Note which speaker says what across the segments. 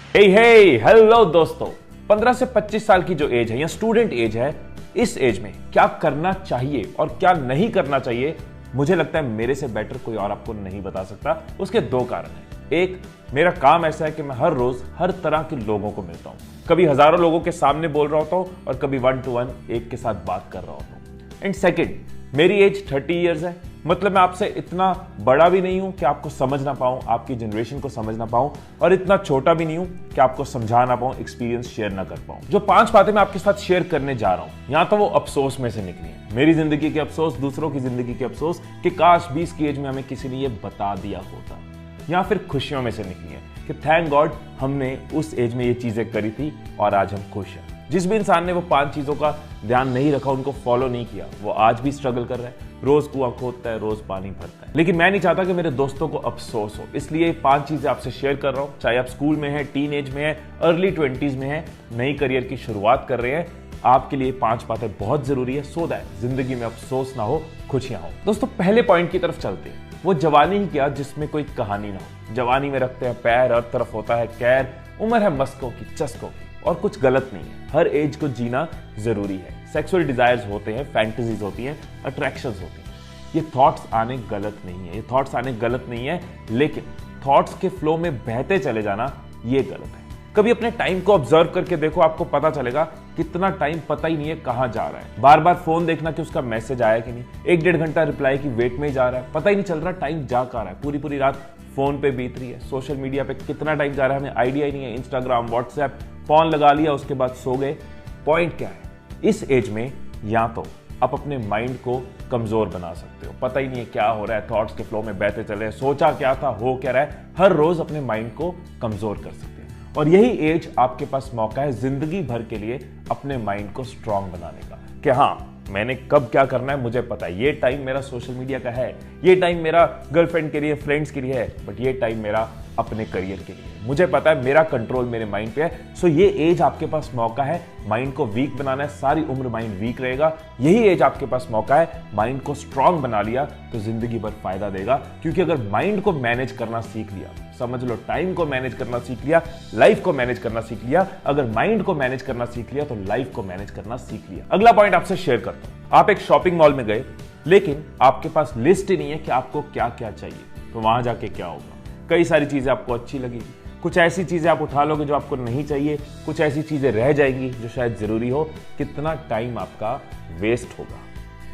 Speaker 1: हे hello दोस्तों, 15 से 25 साल की जो एज है या स्टूडेंट एज है, इस एज में क्या करना चाहिए और क्या नहीं करना चाहिए, मुझे लगता है मेरे से बेटर कोई और आपको नहीं बता सकता। उसके दो कारण हैं। एक, मेरा काम ऐसा है कि मैं हर रोज हर तरह के लोगों को मिलता हूं। कभी हजारों लोगों के सामने बोल रहा होता हूं और कभी 1 to 1 एक के साथ बात कर रहा होता हूं। एंड सेकेंड, मेरी एज 30 ईयर्स है, मतलब मैं आपसे इतना बड़ा भी नहीं हूं कि आपको समझ ना पाऊं, आपकी जनरेशन को समझ ना पाऊं, और इतना छोटा भी नहीं हूं कि आपको समझा ना पाऊं, एक्सपीरियंस शेयर ना कर पाऊं। जो 5 बातें मैं आपके साथ शेयर करने जा रहा हूं, यहां तो वो अफसोस में से निकली है, मेरी जिंदगी के अफसोस, दूसरों की जिंदगी के अफसोस कि काश 20 की एज में हमें किसी ने ये बता दिया होता, या फिर खुशियों में से निकली है कि थैंक गॉड हमने उस एज में ये चीजें करी थी और आज हम खुश हैं। जिस भी इंसान ने वो 5 चीजों का ध्यान नहीं रखा, उनको फॉलो नहीं किया, वो आज भी स्ट्रगल कर रहा है, रोज कुआं खोदता है, रोज पानी भरता है। लेकिन मैं नहीं चाहता कि मेरे दोस्तों को अफसोस हो, इसलिए 5 चीजें आपसे शेयर कर रहा हूं। चाहे आप स्कूल में हैं, टीन एज में हैं, अर्ली 20s में हैं, नई करियर की शुरुआत कर रहे हैं, आपके लिए 5 बातें बहुत जरूरी है, सो दैट जिंदगी में अफसोस ना हो, खुशियां हो। दोस्तों, पहले पॉइंट की तरफ चलते हैं। वो जवानी ही क्या जिसमें कोई कहानी ना हो। जवानी में रखते हैं पैर, हर तरफ होता है कैर, उम्र है मस्कों की, चस्कों की, और कुछ गलत नहीं है। हर एज को जीना जरूरी है। सेक्सुअल डिजायर्स होते हैं, फैंटेसीज होती हैं, अट्रैक्शंस होती हैं। ये थॉट्स आने गलत नहीं है, ये थॉट्स आने गलत नहीं है, लेकिन थॉट्स के फ्लो में बहते चले जाना ये गलत है। कभी अपने टाइम को ऑब्जर्व करके देखो, आपको पता चलेगा कितना टाइम पता ही नहीं है कहां जा रहा है। बार बार फोन देखना कि उसका मैसेज आया कि नहीं, 1-1.5 घंटा रिप्लाई की वेट में ही जा रहा है, पता ही नहीं चल रहा टाइम जा कहां रहा है। पूरी पूरी रात फोन पे बीत रही है, सोशल मीडिया पे कितना टाइम जा रहा है हमें आइडिया ही नहीं है। इंस्टाग्राम, व्हाट्सएप, फोन लगा लिया, उसके बाद सो गए। पॉइंट क्या है, इस एज में या तो आप अपने माइंड को कमजोर बना सकते हो, पता ही नहीं है क्या हो रहा है, थॉट्स के फ्लो में बहते चले, सोचा क्या था हो क्या रहा है, हर रोज अपने माइंड को कमजोर कर सकते हैं। और यही एज आपके पास मौका है जिंदगी भर के लिए अपने माइंड को स्ट्रांग बनाने का, कि हाँ मैंने कब क्या करना है मुझे पता है। ये टाइम मेरा सोशल मीडिया का है, ये टाइम मेरा गर्लफ्रेंड के लिए, फ्रेंड्स के लिए है, बट ये टाइम मेरा अपने करियर के लिए है। मुझे पता है मेरा कंट्रोल मेरे माइंड पे है। सो ये एज आपके पास मौका है माइंड को वीक बनाना है, सारी उम्र माइंड वीक रहेगा। यही एज आपके पास मौका है, माइंड को स्ट्रांग बना लिया तो जिंदगी भर फायदा देगा। क्योंकि अगर माइंड को मैनेज करना सीख लिया, समझ लो टाइम को मैनेज करना सीख लिया, लाइफ को मैनेज करना सीख लिया, अगर माइंड को मैनेज करना सीख लिया तो लाइफ को मैनेज करना सीख लिया। अगला पॉइंट आपसे शेयर करता हूं। आप एक शॉपिंग मॉल में गए, लेकिन आपके पास लिस्ट ही नहीं है कि आपको क्या क्या चाहिए, तो वहां जाके क्या होगा। कई सारी चीजें आपको अच्छी लगेगी, कुछ ऐसी चीजें आप उठा लोगे जो आपको नहीं चाहिए, कुछ ऐसी चीजें रह जाएंगी जो शायद जरूरी हो। कितना टाइम आपका वेस्ट होगा।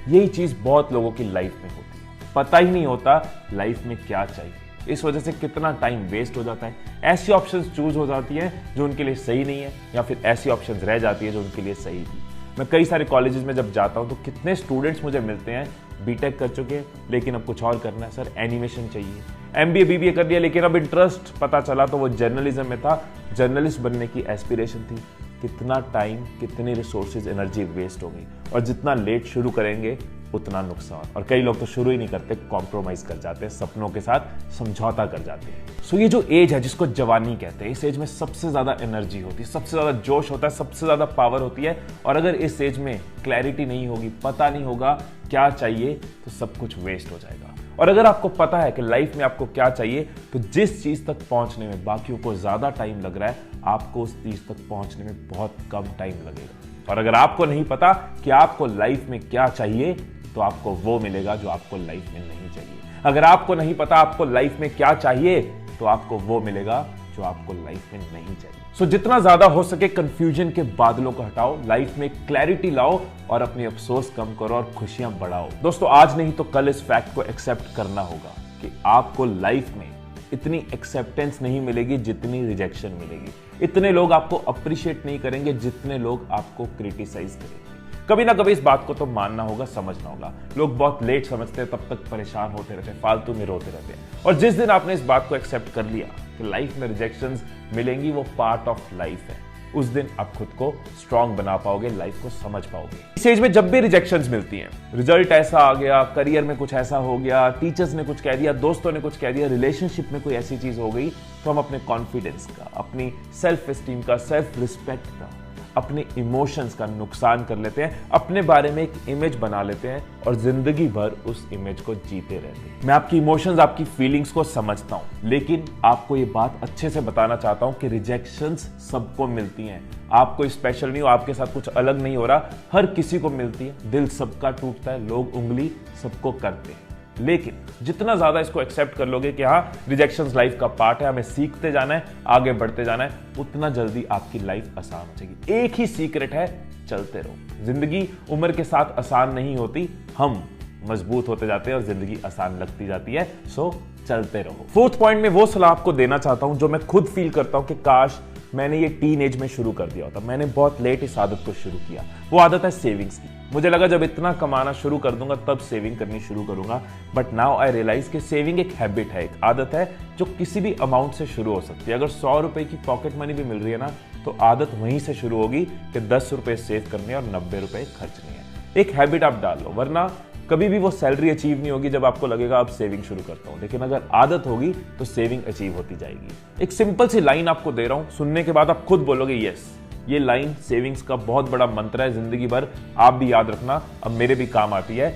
Speaker 1: यही चीज बहुत लोगों की लाइफ में होती है, पता ही नहीं होता लाइफ में क्या चाहिए, इस वजह से कितना टाइम वेस्ट हो जाता है। ऐसी ऑप्शंस चूज हो जाती हैं जो उनके लिए सही नहीं है, या फिर ऐसी ऑप्शंस रह जाती है जो उनके लिए सही थी। मैं कई सारे कॉलेजेस में जब जाता हूं तो कितने स्टूडेंट्स मुझे मिलते हैं, बीटेक कर चुके हैं लेकिन अब कुछ और करना है, सर एनिमेशन चाहिए, एमबीए बीबीए कर लिया लेकिन अब इंटरेस्ट पता चला तो वो जर्नलिज्म में था, जर्नलिस्ट बनने की एस्पिरेशन थी। कितना टाइम, कितनी रिसोर्सेज, एनर्जी वेस्ट हो गई। और जितना लेट शुरू करेंगे उतना नुकसान। और कई लोग तो शुरू ही नहीं करते, कॉम्प्रोमाइज कर जाते हैं, सपनों के साथ समझौता कर जाते हैं। सो ये जो एज है जिसको जवानी कहते हैं, इस एज में सबसे ज्यादा एनर्जी होती है, सबसे ज्यादा जोश होता है, सबसे ज्यादा पावर होती है। और अगर इस एज में क्लैरिटी नहीं होगी, पता नहीं होगा क्या चाहिए, तो सब कुछ वेस्ट हो जाएगा। और अगर आपको पता है कि लाइफ में आपको क्या चाहिए, तो जिस चीज तक पहुंचने में बाकियों को ज्यादा टाइम लग रहा है, आपको उस चीज तक पहुंचने में बहुत कम टाइम लगेगा। और अगर आपको नहीं पता कि आपको लाइफ में क्या चाहिए, तो आपको वो मिलेगा जो आपको लाइफ में नहीं चाहिए। अगर आपको नहीं पता आपको लाइफ में क्या चाहिए, तो आपको वो मिलेगा जो आपको लाइफ में नहीं चाहिए। सो जितना ज्यादा हो सके कंफ्यूजन के बादलों को हटाओ, लाइफ में क्लैरिटी लाओ और अपनी अफसोस कम करो और खुशियां बढ़ाओ। दोस्तों, आज नहीं तो कल इस फैक्ट को एक्सेप्ट करना होगा कि आपको लाइफ में इतनी एक्सेप्टेंस नहीं मिलेगी जितनी रिजेक्शन मिलेगी। इतने लोग आपको अप्रिशिएट नहीं करेंगे जितने लोग आपको क्रिटिसाइज करेंगे। कभी ना कभी इस बात को तो मानना होगा, समझना होगा। लोग बहुत लेट समझते हैं, तब तक परेशान होते रहते हैं, फालतू में रोते रहते हैं। और जिस दिन आपने इस बात को एक्सेप्ट कर लिया कि लाइफ में रिजेक्शंस मिलेंगी, वो पार्ट ऑफ लाइफ है, उस दिन आप खुद को स्ट्रांग बना पाओगे, लाइफ को समझ पाओगे। इस एज में जब भी रिजेक्शंस मिलती हैं, रिजल्ट ऐसा आ गया, करियर में कुछ ऐसा हो गया, टीचर्स ने कुछ कह दिया, दोस्तों ने कुछ कह दिया, रिलेशनशिप में कोई ऐसी चीज हो गई, तो हम अपने कॉन्फिडेंस का, अपनी सेल्फ एस्टीम का, सेल्फ रिस्पेक्ट का अपने इमोशंस का नुकसान कर लेते हैं, अपने बारे में एक इमेज बना लेते हैं और जिंदगी भर उस इमेज को जीते रहते हैं। मैं आपकी इमोशंस, आपकी फीलिंग्स को समझता हूं, लेकिन आपको ये बात अच्छे से बताना चाहता हूं कि रिजेक्शंस सबको मिलती हैं। आप कोई स्पेशल नहीं हो, आपके साथ कुछ अलग नहीं हो रहा, हर किसी को मिलती है। दिल सबका टूटता है, लोग उंगली सबको करते हैं, लेकिन जितना ज्यादा इसको एक्सेप्ट कर लोगे कि हाँ रिजेक्शंस लाइफ का पार्ट है, हमें सीखते जाना है, आगे बढ़ते जाना है, उतना जल्दी आपकी लाइफ आसान हो जाएगी। एक ही सीक्रेट है, चलते रहो। जिंदगी उम्र के साथ आसान नहीं होती, हम मजबूत होते जाते हैं और जिंदगी आसान लगती जाती है। सो चलते रहो। फोर्थ पॉइंट में वो सलाह आपको देना चाहता हूं जो मैं खुद फील करता हूं कि काश मैंने ये टीन एज में शुरू कर दिया होता। मैंने बहुत लेट इस आदत को शुरू किया। वो आदत है सेविंग्स की। मुझे लगा जब इतना कमाना शुरू कर दूंगा तब सेविंग करनी शुरू करूंगा, बट नाउ आई रियलाइज कि सेविंग एक हैबिट है, एक आदत है जो किसी भी अमाउंट से शुरू हो सकती है। अगर 100 रुपए की पॉकेट मनी भी मिल रही है ना, तो आदत वहीं से शुरू होगी कि 10 रुपए सेव करने और 90 रुपए खर्चने हैं। एक हैबिट आप डाल लो, वरना कभी भी वो सैलरी अचीव नहीं होगी जब आपको लगेगा अब सेविंग शुरू करता हूं। लेकिन अगर आदत होगी तो सेविंग अचीव होती जाएगी। एक सिंपल सी लाइन आपको दे रहा हूं, सुनने के बाद आप खुद बोलोगे यस, ये लाइन सेविंग्स का बहुत बड़ा मंत्र है, जिंदगी भर आप भी याद रखना, अब मेरे भी काम आती है।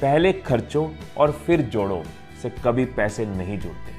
Speaker 1: पहले खर्चो और फिर जोड़ो से कभी पैसे नहीं जुड़ते।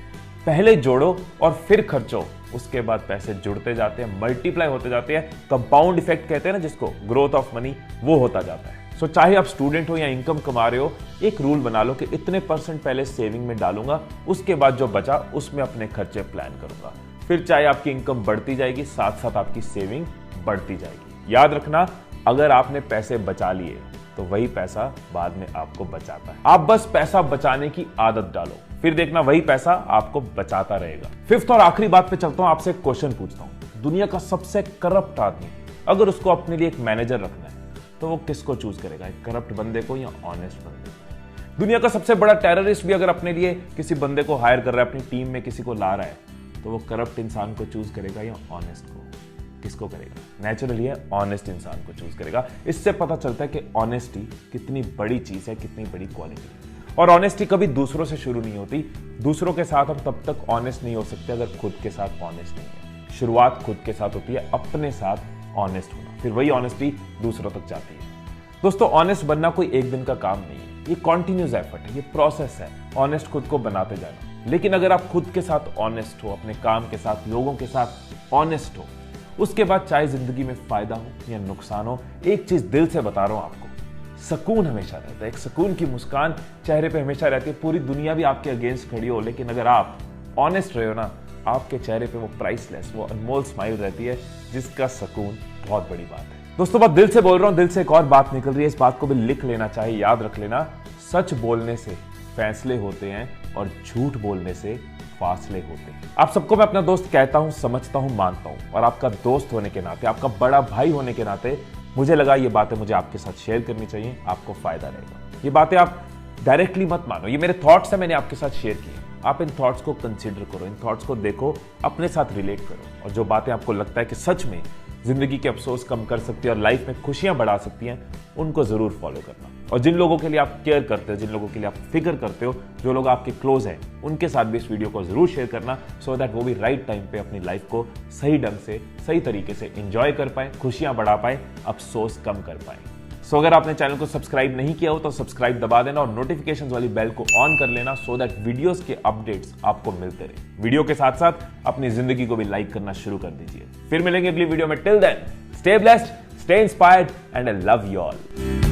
Speaker 1: पहले जोड़ो और फिर खर्चो, उसके बाद पैसे जुड़ते जाते हैं, मल्टीप्लाई होते जाते हैं। कंपाउंड इफेक्ट कहते हैं ना जिसको, ग्रोथ ऑफ मनी, वो होता जाता है। सो चाहे आप स्टूडेंट हो या इनकम कमा रहे हो, एक रूल बना लो कि इतने % पहले सेविंग में डालूंगा, उसके बाद जो बचा उसमें अपने खर्चे प्लान करूंगा। फिर चाहे आपकी इनकम बढ़ती जाएगी, साथ साथ आपकी सेविंग बढ़ती जाएगी। याद रखना, अगर आपने पैसे बचा लिए तो वही पैसा बाद में आपको बचाता है। आप बस पैसा बचाने की आदत डालो, फिर देखना वही पैसा आपको बचाता रहेगा। फिफ्थ और आखिरी बात पे चलता हूं, आपसे एक क्वेश्चन पूछता हूं। दुनिया का सबसे करप्ट आदमी, अगर उसको अपने लिए एक मैनेजर रखना है तो वो किसको चूज करेगा, एक करप्ट बंदे को या ऑनेस्ट बंदे को? दुनिया का सबसे बड़ा टेररिस्ट भी अगर अपने लिए किसी बंदे को हायर कर रहा है, अपनी टीम में किसी को ला रहा है, तो वो करप्ट इंसान को चूज करेगा या ऑनेस्ट को? किसको करेगा? नेचुरली है, ऑनेस्ट इंसान को चूज करेगा। इससे पता चलता है कि ऑनेस्टी कितनी बड़ी चीज है, कितनी बड़ी क्वालिटी है। और ऑनेस्टी कभी दूसरों से शुरू नहीं होती। दूसरों के साथ हम तब तक ऑनेस्ट नहीं हो सकते अगर खुद के साथ ऑनेस्ट नहीं है। शुरुआत खुद के साथ होती है, अपने साथ ऑनेस्ट होना, फिर वही ऑनेस्टी दूसरों तक जाती है। दोस्तों, ऑनेस्ट बनना कोई एक दिन का काम नहीं है, ये कॉन्टिन्यूस एफर्ट है, ये प्रोसेस है, ऑनेस्ट खुद को बनाते जाना। लेकिन अगर आप खुद के साथ ऑनेस्ट हो, अपने काम के साथ, लोगों के साथ ऑनेस्ट हो, उसके बाद चाहे जिंदगी में फायदा हो या नुकसान हो, एक चीज दिल से बता रहा हूं आपको, सुकून हमेशा रहता है। एक सुकून की मुस्कान चेहरे पे हमेशा रहती है। पूरी दुनिया भी आपके अगेंस्ट खड़ी हो, लेकिन अगर आप ऑनेस्ट रहे हो ना, आपके चेहरे पे वो प्राइसलेस, वो अनमोल स्माइल रहती है, जिसका सुकून बहुत बड़ी बात है। दोस्तों, बात दिल से बोल रहा हूं, दिल से एक और बात निकल रही है, इस बात को भी लिख लेना चाहिए, याद रख लेना। सच बोलने से फैसले होते हैं और झूठ बोलने से फासले होते हैं। आप सबको मैं अपना दोस्त कहता हूं, समझता हूं, मानता हूं, और आपका दोस्त होने के नाते, आपका बड़ा भाई होने के नाते मुझे लगा ये बातें मुझे आपके साथ शेयर करनी चाहिए, आपको फायदा रहेगा। ये बातें आप डायरेक्टली मत मानो, ये मेरे थॉट्स हैं, मैंने आपके साथ शेयर किए। आप इन थॉट्स को कंसीडर करो, इन थॉट्स को देखो, अपने साथ रिलेट करो, और जो बातें आपको लगता है कि सच में जिंदगी के अफसोस कम कर सकती है और लाइफ में खुशियां बढ़ा सकती हैं, उनको जरूर फॉलो करना। और जिन लोगों के लिए आप केयर करते हो, जिन लोगों के लिए आप फिक्र करते हो, जो लोग आपके क्लोज हैं, उनके साथ भी इस वीडियो को जरूर शेयर करना, सो दैट वो भी राइट टाइम पे अपनी लाइफ को सही ढंग से, सही तरीके से एंजॉय कर पाए, खुशियां बढ़ा पाए, अफसोस कम कर पाए। सो अगर आपने चैनल को सब्सक्राइब नहीं किया हो तो सब्सक्राइब दबा देना और नोटिफिकेशंस वाली बेल को ऑन कर लेना, सो दैट वीडियोस के अपडेट्स आपको मिलते रहे। वीडियो के साथ साथ अपनी जिंदगी को भी लाइक करना शुरू कर दीजिए। फिर मिलेंगे अगली वीडियो में। Till then, stay blessed, stay inspired, and I love you all.